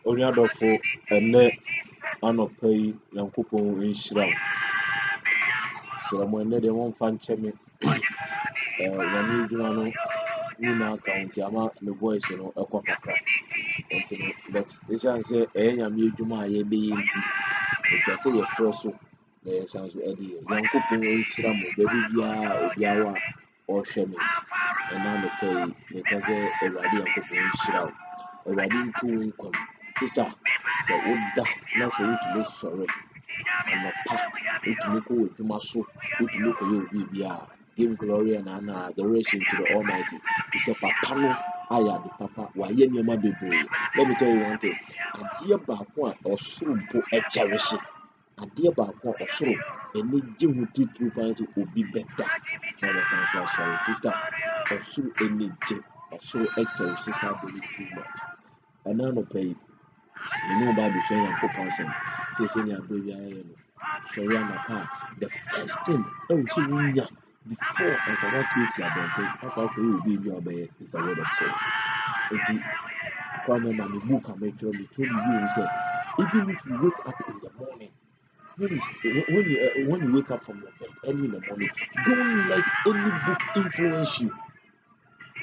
Onyadofo ene anɔpai Nyankopɔn nhyira wo. Sira mo ene de won fa nkyɛ me. Nyame adwuma no nyinaa ka wo nti ama me voice no ɛkɔ kakra. Nti no but ɛsiane sɛ ɛyɛ Nyame adwuma a yɛbɛyɛ nti ɛtwa sɛ yɛfrɛ so na yɛsan so ɛde yɛ. Nyankopɔn nhyira mo baabi biara obiara a ɔhwɛ me. Ɛna anɔpai meka sɛ Awurade Nyankopɔn nhyira wo. Awurade nto wo nkwam. Sister, sɛ woda na sɛ wotumi sɔre anɔpa, wotumi kɔ wɔ adwuma so, wotumi kɔyɛ obi biara, give glory and honor, adoration to the Almighty. He said, Papa no ayɛ ade papa, wayɛ nneɛma bebree. Let me tell you one thing. Adeɛ baako a ɔsoro mpo ɛkyɛrehye. Adeɛ baako a ɔsoro ɛne gye ho titiri paa sɛ obi bɛda na wɔsan so asɔre. Sister, ɔsoro ɛne gye, ɔsoro ɛkyɛrehye saa de no too much. Ɛna anɔpa yi, mene wo ba abɛhwɛ Nyankopɔn asɛm. Sɛ nea abrɛ biara yɛ no, sɔre anɔpa a the first thing ɛwɔ sɛ wonya before as a what is your abɔnten akɔ akɔyɛ obi bi a ɔbɛyɛ is the word of God. Nti kwa mɛma me book a mɛtwerɛ me sɛ even if you wake up in the morning, when you wake up from your bed early in the morning, don't let any book influence you.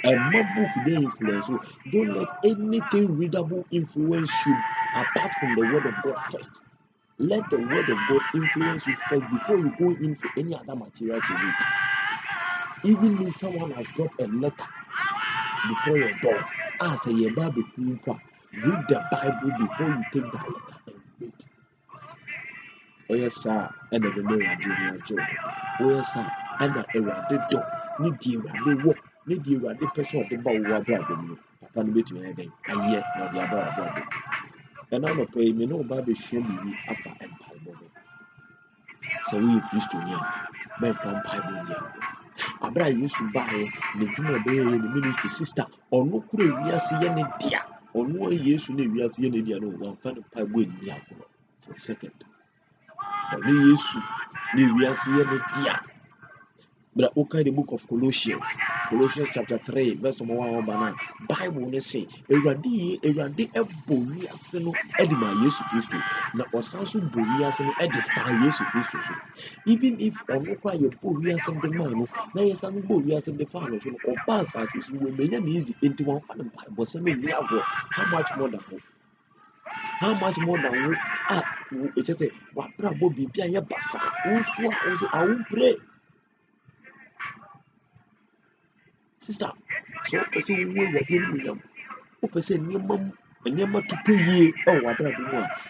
My book they influence you. Don't let anything readable influence you apart from the word of God first. Let the word of God influence you first before you go in for any other material to read. Even if someone has dropped a letter before your door, read the Bible before you take that letter and read. Oh yes, sir. And the memory job. Oh yes, sir. And the erade door. Need the erade walk. Need the erade person of the bow water. Papa no bit me again. I yet not the other. And I'm not paying me no Bible show me after empire. So we used to near men from Bible near. Abra Yesu bae ne dwuma bɛyɛ ne ministry sister ɔno kura wiase yɛ ne dia ɔno Yesu ne wiase yɛ ne dia no wɔmfa ne pa bɔ ni akoro for a second ɔno Yesu ne wiase yɛ ne dia. But okay, the book of Colossians chapter 3 verse 1 bana Bible ne say Awurade ɛbɔ wiase no ɛde ma Yesu Kristo na ɔsan so bɔ wiase no ɛde fa Yesu Kristo so. Even if ɔno kora yɛ bɔ wiase de ma no na yɛsan bɔ wiase de fa no so no ɔba asase so wɔ menya ne easy enti wɔmfa ne Bible sɛ me ni agorɔ. How much more than wo ɛkyɛ sɛ wabra bɔ biribi a yɛ basa wo so a wo pray. Sister, so person who will again, who person near to ye or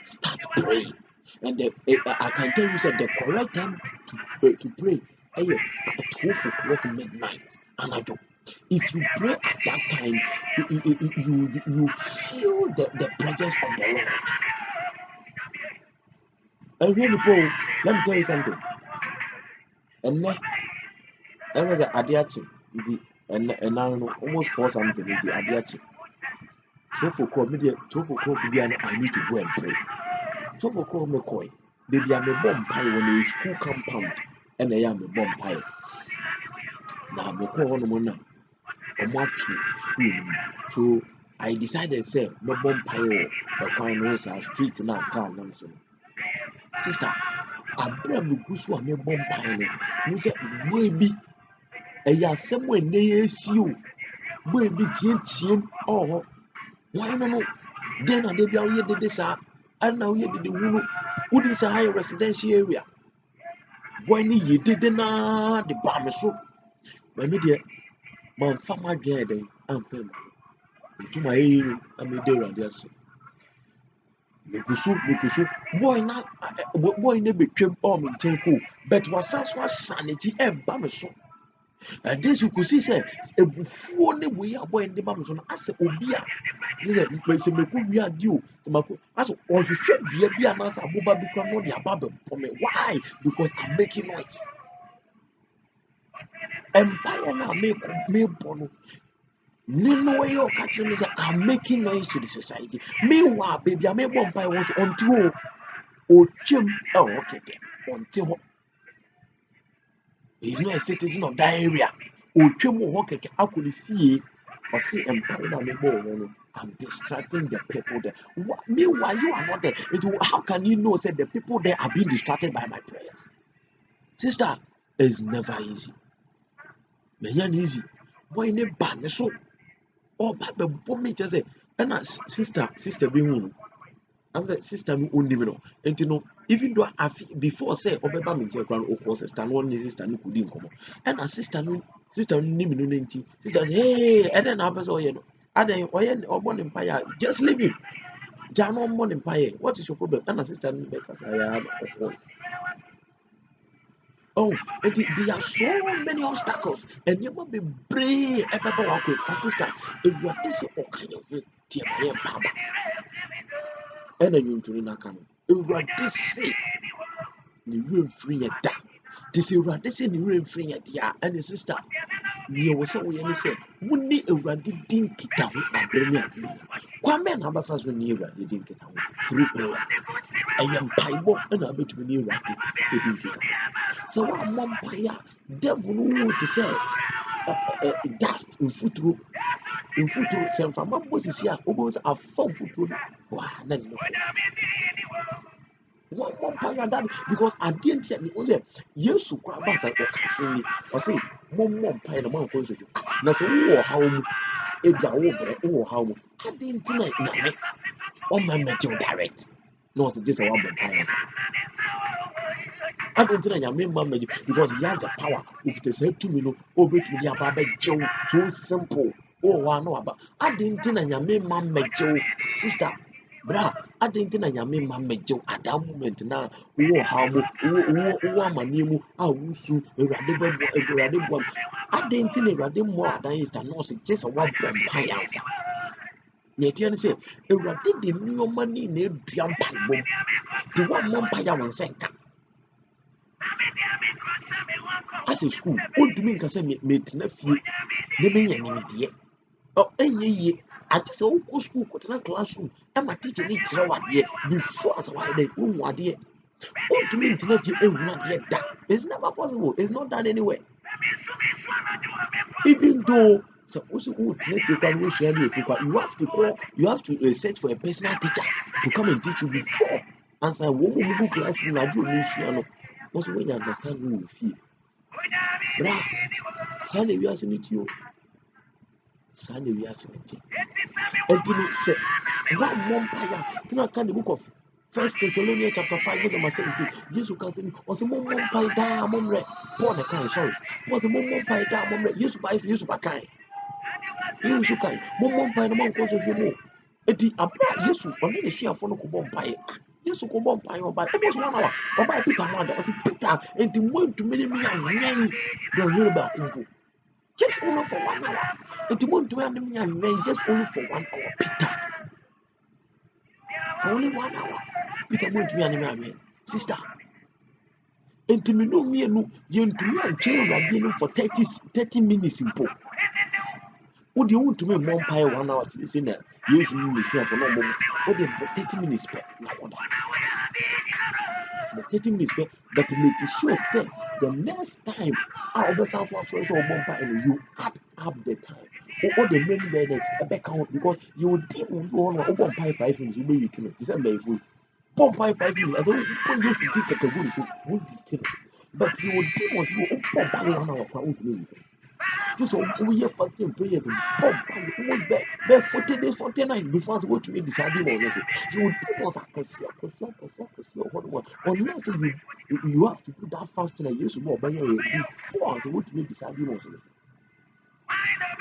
start praying. And I can tell you that the correct time to pray at 12 o'clock midnight. And I do. If you pray at that time, you feel the presence of the Lord. And really, Paul, let me tell you something. And then was an adiachi. And now almost 4 something is the adiachi. 12 o'clock, I need to go and pray. 12 o'clock, McCoy. Baby, I'm a bomb pie when a school compound, and I am a bomb pie. Now, McCoy on one now. I'm to school. So I decided, say, no bomb pie or the kind of street now, car, sister. I brought the goose one, a bomb pie. You said, maybe a ya somewhere near you. Maybe TNT, oh. Why no? Then I did this, and now you did the wood, wouldn't say higher residential area. When you did the bomb so, my media, my farmer gathered and fell to my ear and made there and yes. Because boy, not boy, never came on in Tenko, but was such was sanity and bomb so. And this you could see, say, a buffon way are boy in the bomb so as a obia. This is a we are due. As all the ship be a master, Boba become not the above for me. Why? Because I'm making noise. empire na me bono. No way you catch me I'm making noise to the society. Meanwhile, baby, I make one empire was until Ochim. Oh, okay, until he's not a citizen of that area. Ochim okay, I could feel or see empire na me bono. I'm distracting the people there. Meanwhile, you are not there. How can you know? Say the people there are being distracted by my prayers. Sister, it's never easy. Man, easy. Boy, ne ban so. Oh, but me just say, and sister be who. And the sister no only no. And you know, even though I before say, Obeba me tell grand or sister no one sister no could come. And a sister no name no nenti. Sister say, hey, and then happens oh you know. And then or born empire, just leave him. Jano born empire. What is your problem? And a sister no make us I have a voice. Oh, and there are so many obstacles, and you must be brave. My sister, if you are this or kind of dear my papa, and then you to Nakano, if you are this, you will free a da. This you are this in the room free a dear, and the sister, you was so you say, wouldn't it a ruddy dinky down at Birmingham? Kwame and Abafas were near the dinky town through prayer. I am Pibo, and I bet you near the dinky town. So I'm Mompire, devil to say. Dust mfuturo sɛ mframa bɔ sisi a wobɛhu sɛ afa mfuturo no waa na ne no wɔmmɔ mpaeɛ da because adeɛ nti a ne wo sɛ yesu koraa ba sɛ ɔka asɛm ni ɔse mommɔ mpaeɛ na moankɔ nsɔdwo na sɛ wowɔ ɔhaw mu ebia wowɔ ɔhaw mu adeɛ nti na nyame ɔma mmɛgyew direct na ɔsɛ gye sɛ woabɔ mpaeɛ asa adeɛ nti na nyame mma mmɛgye because he has the power okita saa tumi no ɔbɛtumi de aba abɛgyew so simple. Oh, one no about I didn't think nyame ma mejo sister bra I didn't think nyame ma mejo at that moment na wo how mo wo amane mu a wusu ewrade bom I didn't think ewrade mo adan is that no just a one bomb piansa ye tie say ewrade de nneoma ni na edua mpai bom the one mo mpai ya won senka as a school odumi nka say me tena fie ne be yen ne oh, ye. I just say, oh, school, go to the classroom. And my teacher needs to know what year before as why they won't want it. Oh, to me, to know if you not yet that. It's never possible. It's not done anyway. Even though, so also, if you can wish you have to call, you have to search for a personal teacher to come and teach you before. And say, woman, go classroom, I do miss you. Also, when you understand who you feel. Bra, Sunday, we are seeing it you. Sunday, we are seeing it. And you say, one empire. Do not can the book of First Thessalonians chapter 5, verse 17. Jesus can tell me, was a mom empire down, mom red. Poor the kind, sorry. Was a mom empire down, mom red. Yes, by you, by kind. You should kind. Mom empire, the mom cause of you more. And the abra, yes, only the share for no empire. Yes, go bomb pie or by almost 1 hour. Or by Peter Wanda, was Peter, and the one to many me and don't hear about Umbu. Just only for 1 hour. And the one to enemy and just only for 1 hour. Peter. For only 1 hour. Peter went to me and sister. And to me, no, me, no, you to me and chain again for 30 minutes in pole. What do you want to me, Mom Pie 1 hour to listen there? Use me here for no more. What do you 30 minutes per now? 30 minutes per, but to make sure, say, the next time I'll be self for Mom Pie and you add up the time. Or the men there, a back out because you will deal with one pie 5 minutes, you may be killing. December, bomb 5 minutes. I don't put you to take a good so would be killed. But your demons will bomb by 1 hour crowd me. This all year fasting prayers and bomb almost bare 40 days, 49 before I go to me deciding on this. Your demons are one. Unless you have to put that fasting and use more by before I go to me deciding on this.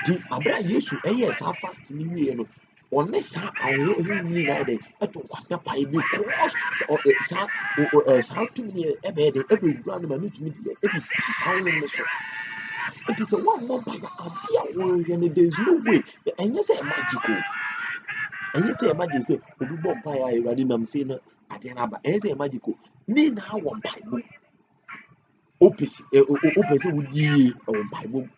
The Abra Yesu, yes, our fasting in me. Unless I will need at what pie because how to me every brand man to me every sound in the show. It is a 1 month by the idea and there is no way. And you say magical. And you say magic say, we do bomb pie, I ready, I'm saying, I didn't have and say magical. Me now one Bible. opesi opesi wudi on Bible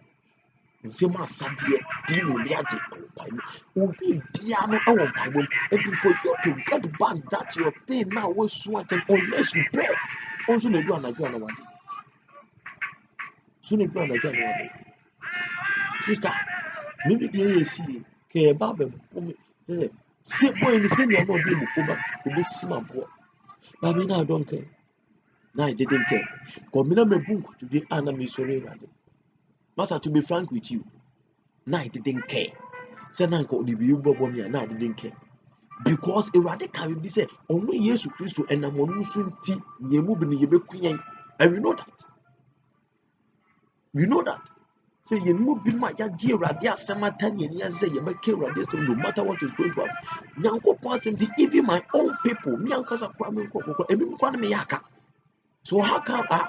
nsɛm asadeɛ di mu bi agye on Bible obi bia no on Bible and for you to get back that your thing now was so unless you pray also na do anadwo na wade so na do anadwo na wade sister maybe dey see ke ba be me say boy ni say na no be mu fo ba obi sima bo ba me na I don't care. Now I didn't care. Because me na me book today and I'm sorry about it. Master, to be frank with you, now I didn't care. Say now ko the be me now I didn't care. Because Erade can be say only Jesus Christ and I'm on sunti yemu bi ne yebekuyen. And we know that. We know that. So yemu bi ma ya ji Erade asemata ne ya say yebeke Erade so no matter what is going to happen. Nyankopon asem even my own people, me ankasa kwa me nkofo kwa emi kwa na me yaka. So how come how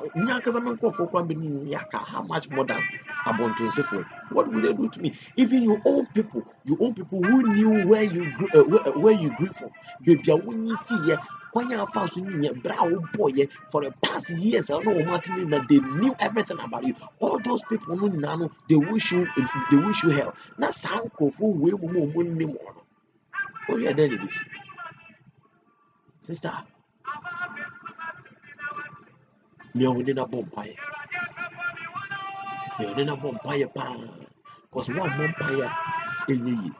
much more than Abontonsefo? What will they do to me? Even your own people who knew where you where you grew from, baby, when you fear, when you found brown boy for the past years, I know Martin that they knew everything about you. All those people who know they wish you hell. Now sound for we more. Oh yeah, then it is, sister. Me only na bompire. Me only na bompire pa. Cause one bompire enye yi.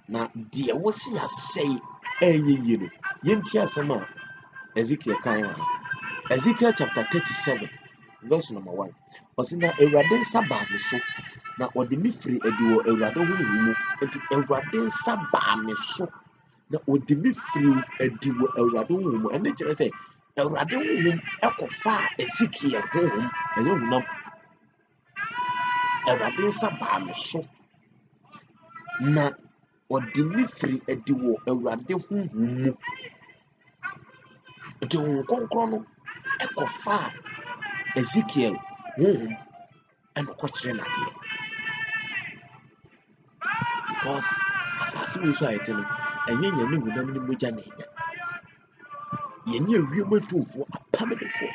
Na die wosi asɛe enye yi no. Yenti asɛm Ezekiel kan ha. Ezekiel chapter 37 verse number 1. Ɔsi na Awurade nsa baa me so na ɔde me firi adi wɔ Awurade honhom mu. Enti Awurade nsa baa me so na ɔde me firi adi wɔ Awurade honhom mu. Ɛne kyerɛ sɛ Awurade honhom ɛkɔfa Ezekiel honhom ɛyɛ honam. Awurade nsa baa me so na ɔde me firi adi wɔ Awurade honhom mu. Nti honhom kronkron no ɛkɔfa Ezekiel honhom ɛna ɔkɔkyerɛ n'adeɛ. Because asase wei so a yɛte no ɛnyɛ yɛn ne honam ne mogya na ɛnya. Yɛnyɛ wiem atumfoɔ apamdefoɔ.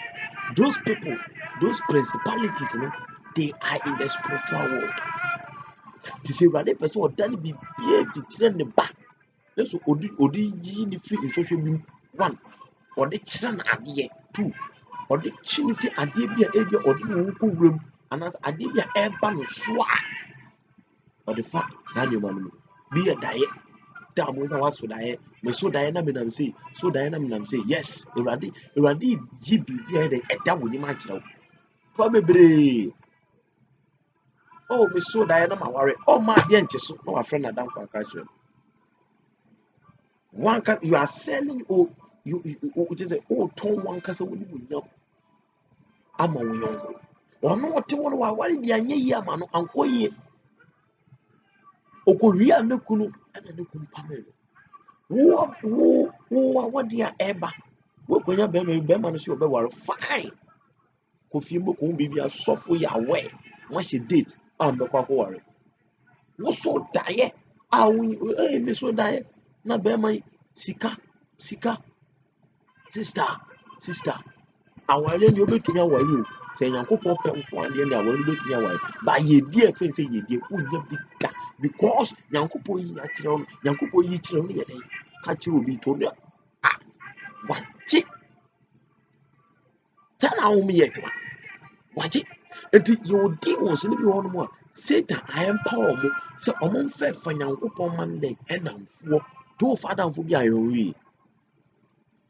Those people, those principalities, no, they are in the spiritual world. To say Awurade pɛ sɛ ɔda ne biribiara de kyerɛ ne ba. Na so odi yi ne firi nsɔhwɛ bi mu. 1. Ɔde kyerɛ no adeɛ. 2. Ɔde kyi ne firi adeɛ bi a ebi ɔde ne ho kɔ wuram anaasɛ adeɛ bi a ɛreba no so a ɔde fa saa nneɛma no mu. Bi yɛ daeɛ. Da mo sɛ waso daeɛ. Me so daeɛ na menam sei. So daeɛ na menam sei. Yes, Awurade yi biribiara de ɛda wɔ nim akyerɛ wo. Pa bebree. Oh, me so daeɛ na ma ware. Oh, ma adeɛ nte so na wafrɛ n'adamfo aka kyerɛ no. One you are selling you just say tɔn one kasa wɔn mu nyam ama wɔn yɔnko. Ɔno ɔte wɔn wɔ aware deɛ anyɛ yie ama no ankɔ yie. Okɔwia ne kunu ɛna ne kunu pamɛ no. Wo awɔde a ɛba. Wɔkɔnya bɛrima no so ɔbɛware fine. Kofi mu kɔn biribi asɔfo yɛ aware. Wɔahyɛ date a mbɛkɔ akɔware. Wo so daeɛ a me so daeɛ na bɛrima yi sika sister aware ni obetumi aware o sɛ Nyankopɔn pɛ nko adeɛ na aware ni obetumi aware ba yɛdi ɛfɛn sɛ yɛdi wonya bi da because Nyankopɔn yi akyerɛ no Nyankopɔn yi kyerɛ no yɛ dɛ ka kyerɛ obi to no wagye sɛ na wɔn yɛ adwuma wagye eti yɛwɔdi wɔn so ne bi wɔ hɔ nom a Satan ayɛmpa wɔn sɛ wɔn mfɛɛfa Nyankopɔn man dɛ ɛnamfoɔ to fadamfo bi ayɛ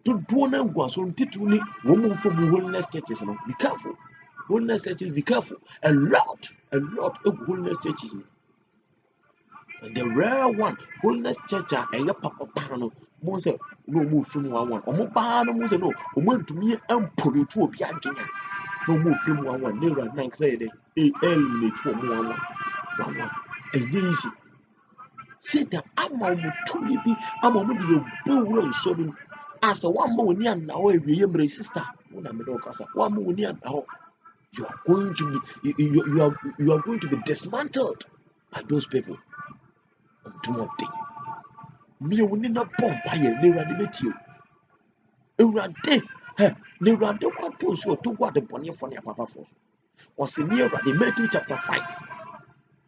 dodoɔ na gu aso ntitiri ne wɔn mu nfo mu holiness churches no be careful holiness churches be careful a lot egu holiness churches no and the rare one holiness church a ɛyɛ papa no mo sɛ no mo fi mu one ɔmo baa no mo sɛ no ɔmo ntumi mporotu obi adwenya na ɔmo fi mu one ne wura nan sɛ yɛ dɛ eliminate ɔmo one ɛnyɛ easy Satan ama ɔmo tumi bi ama ɔmo de yɛ bɔ wura nsɔre mu. As a one more near now, a sister, you are going to be you are going to be dismantled by those people. Tomorrow, me only not bomb by a near the ne Awurade kwato so to go ade bɔne for ne papa for so ɔse me Awurade Matthew chapter 5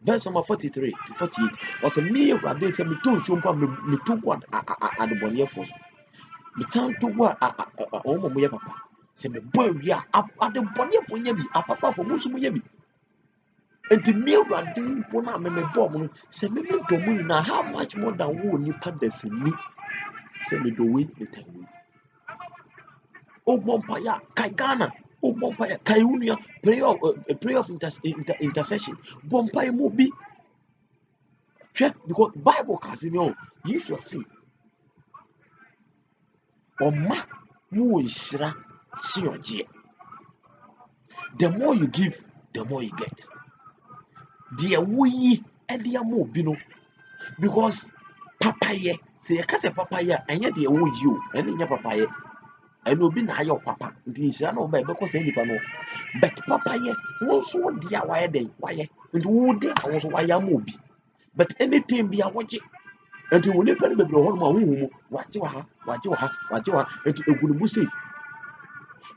verse number 43 to 48 ɔse me Awurade sɛ me to so mpa me to go ade bɔne for so me tan to go ɔmo mo yɛ papa sɛ me bɔ awie a ade bɔne for nya bi apapa for mo so mo nya bi enti me Awurade mpo na me bɔ mo no sɛ me dɔ mo nyinaa how much more than wo nipa dasani sɛ me dɔ we me tan we Obompaya, Kaigana, Obompaya, Kaiunia, prayer of intercession. Bompaya Mobi. Because Bible Casino, you shall see. Oma Muisra Sioji. The more you give, the more you get. Dear we Edia Mobino. Because Papaye, say a casa papaya, and yet the old you, and in your papaya. And will be now your papa. This is no baby because any pano. But papa, ye, also dear wire day, wire, and would they also wire movie. But anything be a watch it. And you will never be the whole room. What you are, and it would be say.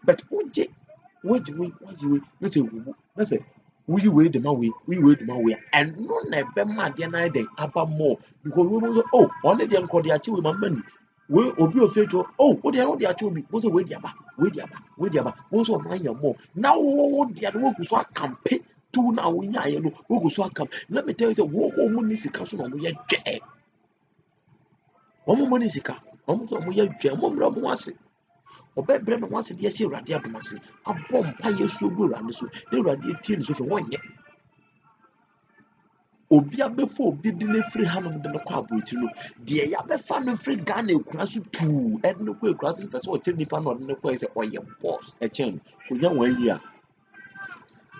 But would you, let's say, we wait the way, and no never mad the night day about more because we will oh, only the uncle the achieve my money. We obi ofe to oh what they know they achieve me was wait the aba was on my more now what they are work so campaign to now we know we go so come let me tell you say one more money sika so no mo ye dwe one more money sika one so mo ye dwe mo mra mo ase Obebre no wase de ahye Awurade adomase abom pa yesu ogu Awurade so de Awurade etie ne so fe wonye obi abefo obi de ne firi hanom de ne kwa aboroti no de ya befa no firi Ghana ekura so tu ed ne kwa ekura so pese o tiri nipa no de ne kwa se oye boss e chen onya wan yi a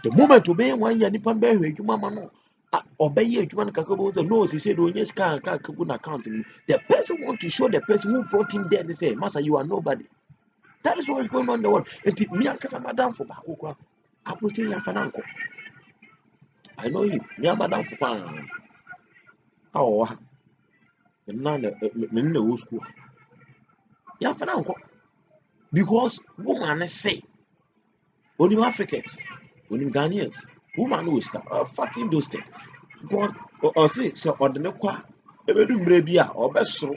the moment obey wan yi nipa be hwe adwuma ma no obey adwuma no kakabo say no say do onye scan ka kagu na account no the person want to show the person who brought him there they say master you are nobody. That is what is going on in the world. And me and Kasa Madam for Bakukra, approaching Yafananko. I know him, near Madam for Pan. Oh, the none in the old school. Yafananko. Because woman say, only Africans, only Ghanaians, woman who is fucking those things. God, or say, so or the Nequa, Ebedum Brebia, or best so.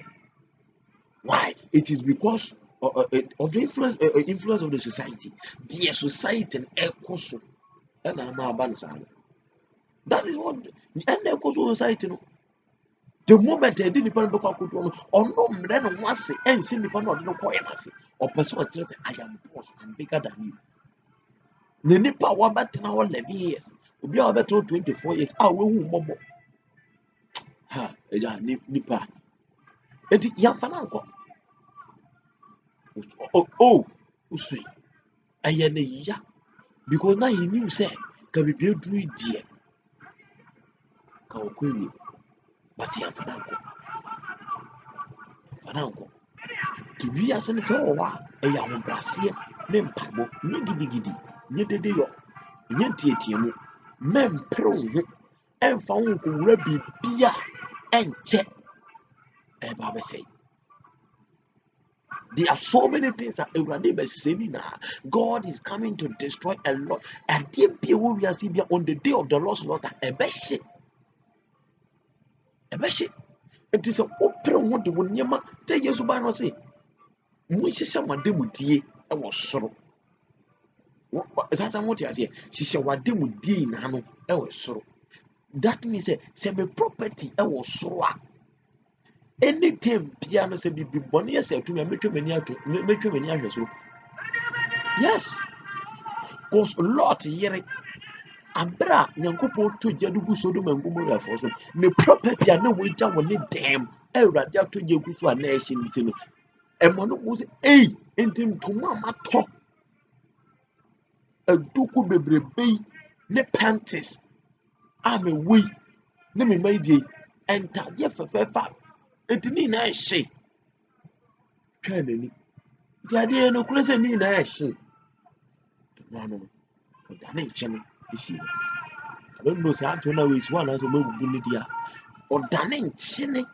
Why? It is because of the influence of the society. The society and echo. And I'm a that is what and the society no. The moment I didn't depend on control or no then once and see the panel no coin or person say I am boss, I'm bigger than you. The nipa wa bet now 11 years. Obi a better 24 years. Ah we hu momo. Ha, eja nipa. Enti yamfa nko. Oh, usui. Eye ne ya because now he knew say can be dru die. Ka okwe but yamfa nko. Fananko. Kiwi asene se owa eya ho brasie me mpabo nye gidigidi nye dede yo nye tietiemu me mpere ho emfa ho ko wura bibia enche e ba be say there are so many things that Ewurade be saying na God is coming to destroy a lot and there be we are see on the day of the Lord's slaughter e be shit it is a opera ho de wonyema te Yesu ba no say mo hyehyɛ madamudie wɔ soro sasa what you say hyehyɛ wadamudie nyinaa no wɔ soro that means say me property wɔ soro a anytime bia no say bibi bɔne yɛ sɛ atumi a metwa m'ani ahwɛ soro yes cause Lot yere abra nyankopɔn to gya do gu Sodom and Gomorrah for so ne property a na wɔagya wɔ ne dɛm Awurade ato gya gu so a na ɛhye nti no ɛma no mo sɛ ei enti ntoma a matɔ aduku bebrebe ne panties a me wei ne me mai die entadeɛ fɛfɛɛfa enti ne na ɛhye twa n'ani nti adeɛ no kura sɛ ne na ɛhye no no ɔda ne nkyɛn esi no I don't know say ato na wei si hɔ anaasɛ ɔmabubu ne di a ɔda ne nkyɛn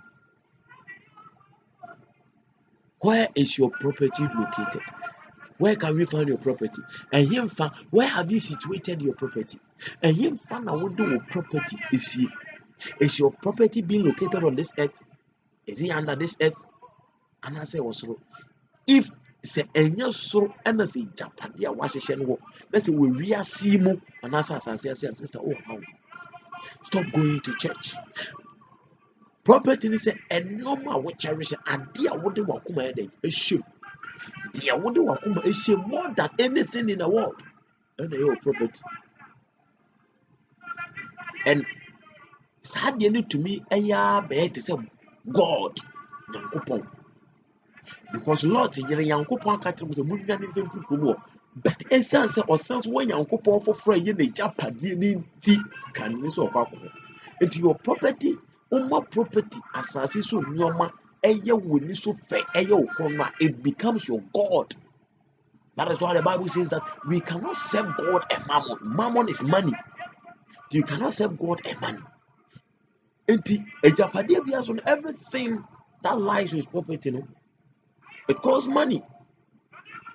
where is your property located Where can we find your property? And him where have you situated your property? And him now what do property is your property being located on this earth? Is it under this earth? And I say also if say any soro and I say Japadia Washington wo, let's say we see mu and as I say sister, oh how stop going to church. Property is a normal we cherish and dear what they walk a shame. Dear what they walk a shame more than anything in the world. And your property. And it's hard to me to say God Nyankopon. Because Lord yere Nyankopon ka tell me say munwa ne mfem firi komo. But essence or sense when Nyankopon for free ye na japade ni ti kan ni so kwakọ. If your property, property asase so nyoma eye woni so fe eye okonwa, it becomes your God. That is why the Bible says that we cannot serve God and mammon. Mammon is money. You cannot serve God and money. Everything that lies with property, no, it costs money.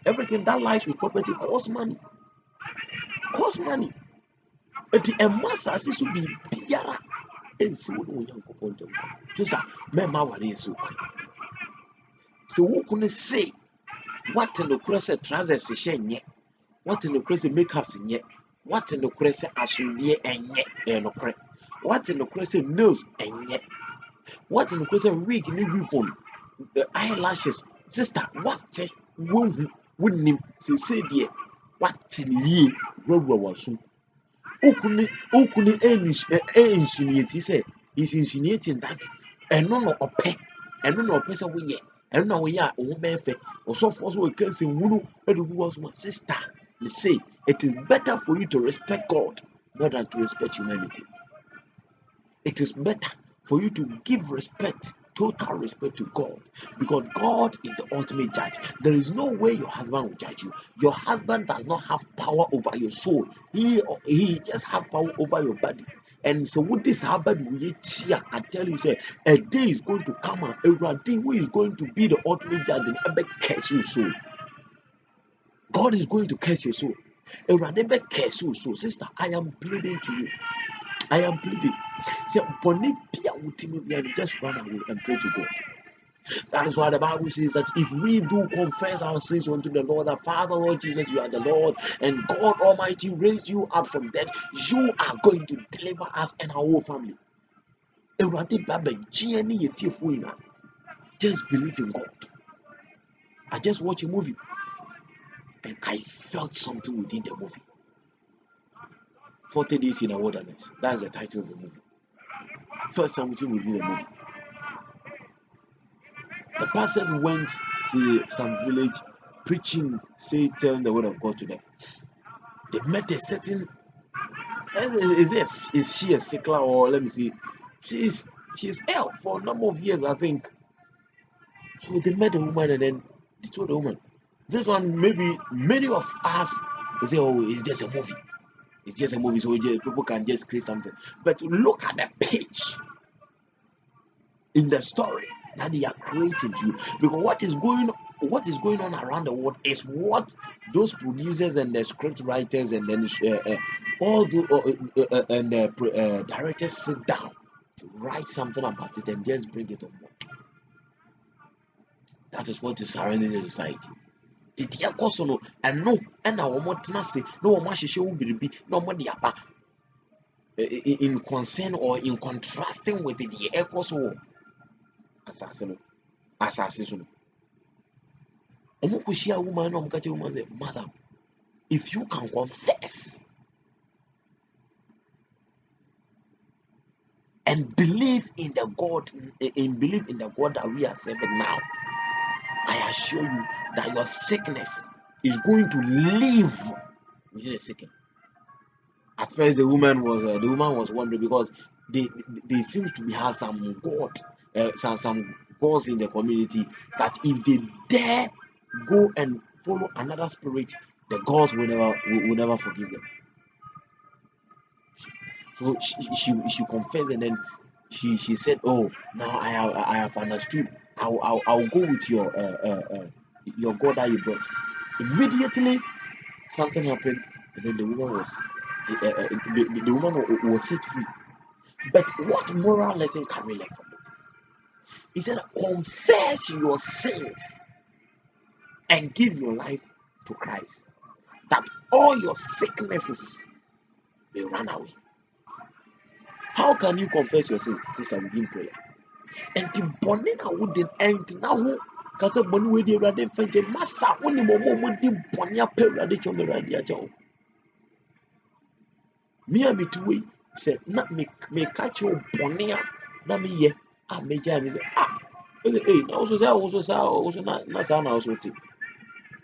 Everything that lies with property costs money. Costs money. A mass should be biara and see what we young couple. Just that, me so. So who can say what in the cross trousers is yet? What in the cross makeups in yet? What in the cross assume and yet no cre? What in the cross nose and yet? What in the cross wig new phone? The eyelashes, sister, what wouldn't him say, dear, what in ye, was soon. Okuni insinuate, he said, he's insinuating that, and no pay, and no person we ye, and no we are, oh, benefit, or so forth, we can say, Wunu, who was my sister. We say, it is better for you to respect God more than to respect humanity. It is better for you to give respect, total respect to God, because God is the ultimate judge. There is no way your husband will judge you. Your husband does not have power over your soul. He just have power over your body. And so what this happened with here, I tell you, say a day is going to come out, a day who is going to be the ultimate judge and ever curse your soul. God is going to curse your soul. A curse your soul. Sister, I am pleading to you. I am pleading. Say, just run away and pray to God. That is why the Bible says that if we do confess our sins unto the Lord, that Father, Lord Jesus, you are the Lord, and God Almighty raised you up from death, you are going to deliver us and our whole family. Just believe in God. I just watched a movie and I felt something within the movie. 40 Days in the Wilderness. That's the title of the movie. First something within the movie. The pastor went to some village preaching, telling the word of God to them. They met a certain, is she a sickler, or let me see, she's ill for a number of years, I think. So they met a woman and then they told the woman, this one, maybe many of us will say, oh, it's just a movie. It's just a movie, so people can just create something. But look at the pitch in the story that they are creating to you, because what is going on around the world is what those producers and the script writers and then all the directors sit down to write something about it and just bring it on board. That is what is surrounding the society. Did you also know and no and our motenase no one show will be no money in concern or in contrasting with the echoes or assassin. Woman, say, mother, if you can confess and believe in the God that we are serving now, I assure you that your sickness is going to leave within a second. At first, the woman was wondering, because they seems to have some God, some gods in the community, that if they dare go and follow another spirit, the gods will never forgive them. So she confessed, and then she said, "Oh, now I have understood. I'll go with your God that you brought." Immediately, something happened, and then the woman was set free. But what moral lesson can we learn from it? He said, confess your sins and give your life to Christ, that all your sicknesses may run away. How can you confess your sins? Sister, within prayer. And the bonnet I wouldn't end now. Because when we did rather find a massa, only more did bonia pera de chomeradia joe. Me a bit way said, not me catch your bonia, not me ye. I may jam it. Hey, also say, also not also tea.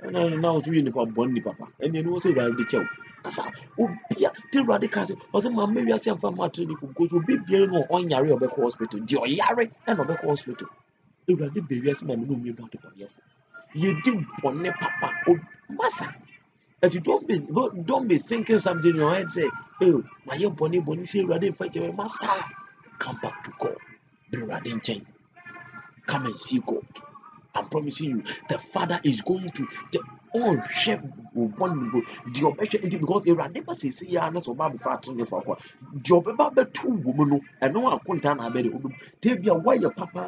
And now it's really bonny papa. And then also rather the chow. Asa, Obia, the radicals, or my maybe I say I'm from maternity for goes will be bearing on Yari or Beck Hospital, the Yari and Beck Hospital. Awurade bɛwiase ma me no mmienu ade bɔneɛfo yɛdi bɔne papa o masa. If you don't be thinking something in your head say oh mayɛ bɔne sɛ Awurade mfa kyɛ masa. Come back to God. Bring Awurade nkyɛn. Come and see God. I'm promising you the Father is going to all share one the obesha because Awurade ba sɛ ya na sɛ ɔba bɛfa atene fa kwa the ɔbɛba bɛto wo mu no ɛno akonta na abɛde wo tebia wayɛ papa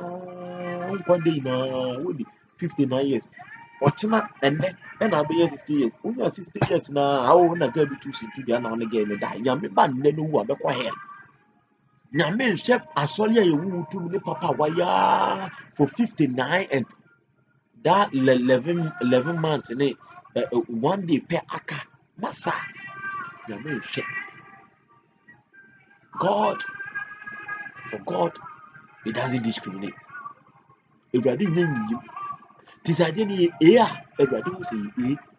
nkwade na wodi 59 years ɔkyena ɛnɛ ɛna abɛyɛ 60 years wonya 60 years na awo na ga bi tu si tu dia na ɔne ga ne da nyame ba nnɛ no wu abɛkɔ hɛ nyame nhwɛ asɔre a yɛwu tu ne papa waya for 59 and that 11 months ne one day per aka masa nyame nhwɛ God for God he doesn't discriminate. Awurade nyɛ nyiyim ti sɛ adeɛ no yɛ a Awurade wo sɛ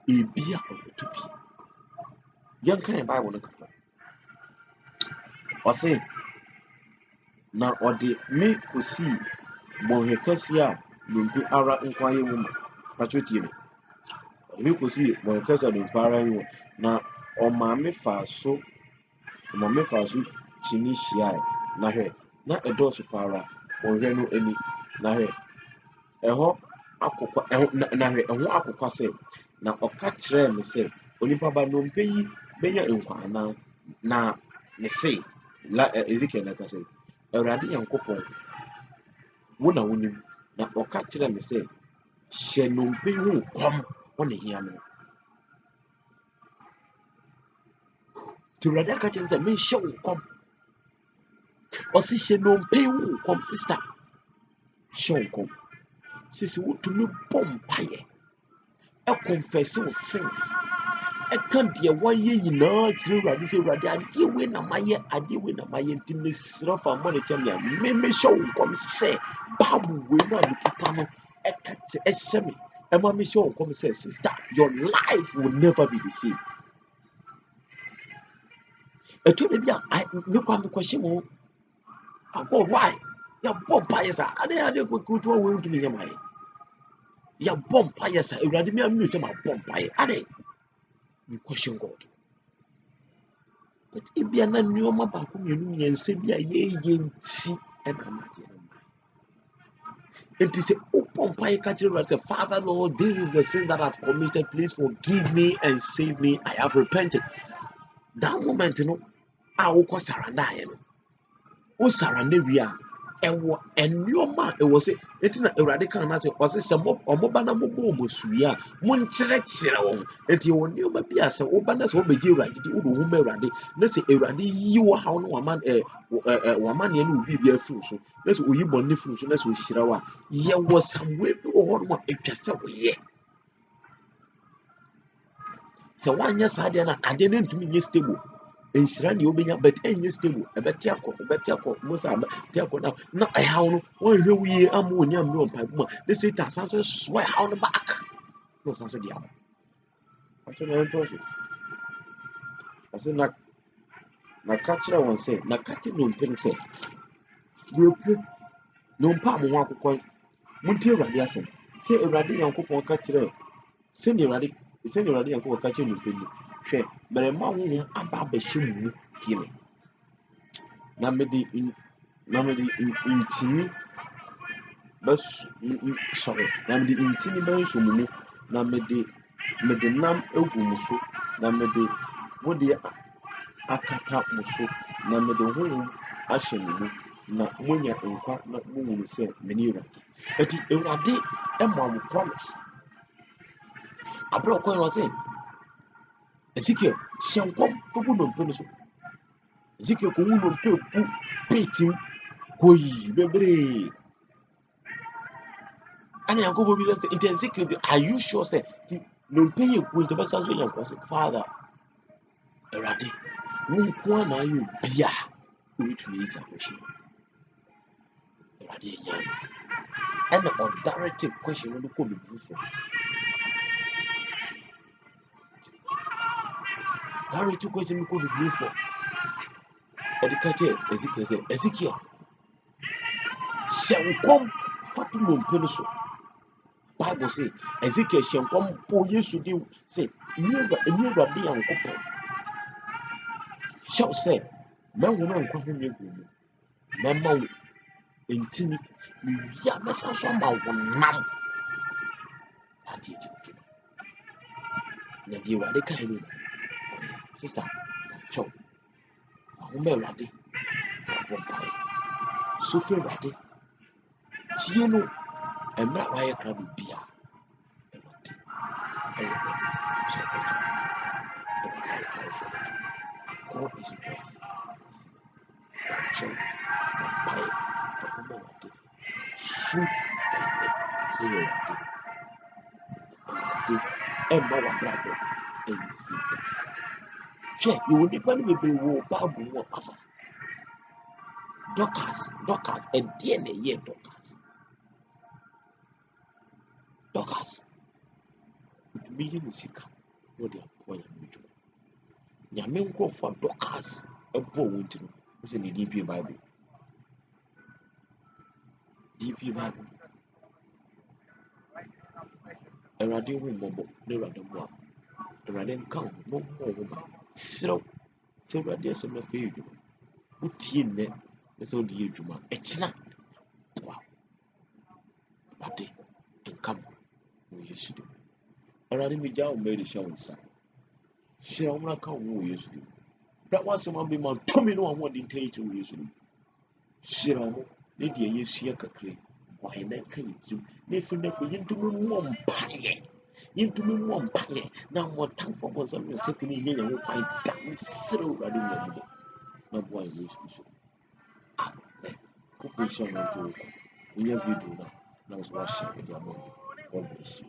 ebi a ɔbɛto bi yɛnka yɛ Bible no kakra ɔse na ɔde me kɔsii bɔnhwɛ kɛseɛ a dompe ara nko ayɛ mu ma patro tie me ɔde me kɔsii bɔnhwɛ kɛseɛ a dompe ara ayɛ mu na ɔmaa me faa so kyini hyiae na hwɛ na ɛdɔɔso paa ara bɔnhwɛ no ani na hwɛ ɛhɔ akokwa sɛ na ɔka kyerɛɛ me sɛ onipa ba nnompe yi bɛnya nkwa anaa na ne se Ezekiel na ɛka sɛ Awurade Nyankopɔn wo na wonim na ɔka kyerɛɛ me sɛ hyɛ nnompe yi ho nkɔm ɔne hia me no nti Awurade aka kyerɛ me sɛ menhyɛ wo nkɔm ɔse hyɛ nnompe yi ho nkɔm sister hyɛ wo nkɔm sisi wotumi bɔ mpaeɛ ɛkɔmfɛse wo sins ɛka deɛ wayɛ nyinaa kyerɛ Awurade sɛ Awurade adeɛ wei na mayɛ nti mesrɛ fa mmɔ ne kyɛm a mehyɛ wo nkɔm sɛ Bible wei no a mekita no ɛhyɛ me ɛma mehyɛ wo nkɔm sɛ sister your life will never be the same. ɛtɔ da bi a mekɔ mekɔhyɛ mu God why yɛbɔ mpaeɛ saa adeɛ kɔkutuwa wei ntumi nyɛ mayɛ yɛbɔ mpaeɛ saa Awurade me amenu sɛ mabɔ mpaeɛ ade you question God but ebia na nneɛma baako mmienu mmiɛnsa bi a yɛyɛ nti ɛna amadeɛ no nti sɛ wopɔ mpaeɛ ka kyerɛ Awurade sɛ Father Lord this is the sin that I've committed please forgive me and save me I have repented that moment no a wokɔ sarandaeɛ no wo saranda wie a ɛwɔ nneɛma a ɛwɔ sɛ ɛti na Awurade kan na sɛ ɔse sɛ ɔmoba na mobɔ ɔmo sui a monkyerɛkyerɛ wɔn ɛti ɛwɔ nneɛma bi a sɛ woba na sɛ wobɛgye Awurade di wode wo ho ma Awurade na sɛ Awurade yi wo haw no wamanneɛ no obi bi afiri so na sɛ oyi bɔne firi so na sɛ ohyira wo a yɛwɔ samwe bi wɔ hɔ nom a ɛtwa sɛ woyɛ sɛ woanyɛ saa adeɛ no a adeɛ no ntumi nyɛ stable nhyira ne wobɛnya but ɛnyɛ stable ɛbɛte akɔ mo sɛ ɛbɛte akɔ na ɛhaw no wɔnhwɛ wo yie ama wɔni amne wɔ mpaebɔ mu a ne Satan asan so soa ɛhaw no back na ɔsan so de aba ɔkyɛ na ɛntɔ so ɔsɛ na ka kyerɛ wɔn sɛ na ka kyerɛ nnompe no sɛ wɔpɛ nnompe a mo ho akokɔ montie Awurade asɛm sɛ Awurade Nyankopɔn ka kyerɛ sɛnea Awurade Nyankopɔn ka kyerɛ nnompe no hwɛ mɛrɛma honhom aba abɛhyɛ mu tie me na mede ntini bɛsɔre na mede ntini bɛnsɔ mu na mede mede nam egu mo so na mede wode akata mo so na mede honhom ahyɛ mo mu na monya nkwa na mohunu sɛ mene Awurade. Enti Awurade ma mo promise. Abere ɔkɔɛ no ɔse Ezekiel hyɛ nkɔm fa gu nnompe no so. Ezekiel kɔhu nnompe gu peetim koyi bebree. Ɛna Nyankopɔn bi sɛ nti Ezekiel are you sure sɛ nnompe yɛ gu nti bɛsa so yɛ nkwa so Father Awurade wo nko ara na ayɛ obi a ɔbɛtumi ayi saa question. Awurade ɛnyɛ no. Ɛna ɔdirect question no kɔ bibi fo. Direct question no kɔ bibi fo. Ɛde ka kyerɛ Ezekiel sɛ Ezekiel hyɛ nkɔm fa to nnompe no so. Bible say Ezekiel hyɛ nkɔm bɔ Yesu din sɛ Awurade Nyankopɔn hyɛw sɛ mɛhoma nkwa ho nyɛ gu mu mɛma wo ntini mewia mɛsa so ama wo nam adeɛ di wo dwuma. Na deɛ Awurade kae no sista kyɛw fa homa Awurade na bɔ mpaeɛ so fɛ Awurade tie no mmerɛ a wayɛ kra biribiara Awurade ɛyɛ ready sɛ ɔbɛgye Awurade ayɛ kra sɛ ɔbɛgye. God is ready to kyɛw na mpaeɛ fa homa Awurade su ɛyɛ Awurade ɛmma w'abrabɔ ɛnyɛ fie da. Hwɛ yɛwɔ nnipa no bebree wɔ Bible mu a asa Dorcas ɛdeɛ na ɛyɛ Dorcas wotumi yɛ ne sika na ɔde aboa Nyame adwuma. Nyame nkurɔfoɔ a Dorcas ɛbɔ wɔn ti no wo sɛ ne din pie Bible Awurade ho mmɔbɔ na Awurade mmoa Awurade nka ho na ɔmmɔ wo ho ban. Serew fɛ Awurade asɛm na fɛ yɛ adwuma. Wotie nnɛ na sɛ wode yɛ adwuma ɛkyena boa Awurade nka mo wɔ Yesu dim. Awurade megya wo mma de hyɛ wo nsa. Hyira wo mmra ka wo ho wɔ Yesu dim. Bra w'asɛm abɛ ma tumi ne w'ahoɔden nta yɛ kyerɛ wɔ Yesu dim. Hyira wo ne deɛ yɛsua kakra bɔe na nka yɛ tirim na ɛfiri no akɔ yɛntumi mmɔ mpaeɛ na mmɔtamfoɔ bɔnsɛm ne ɔsɛfo no nyɛ yɛn ho kwan da mesrɛ Awurade mmɔmmɔ na boa yɛ Yesu Kristo. Amen. Kɔkɔ hyɛ no nto wo kɔ wonya video no a na wo so wahyɛ ɛde ama wo. God bless you.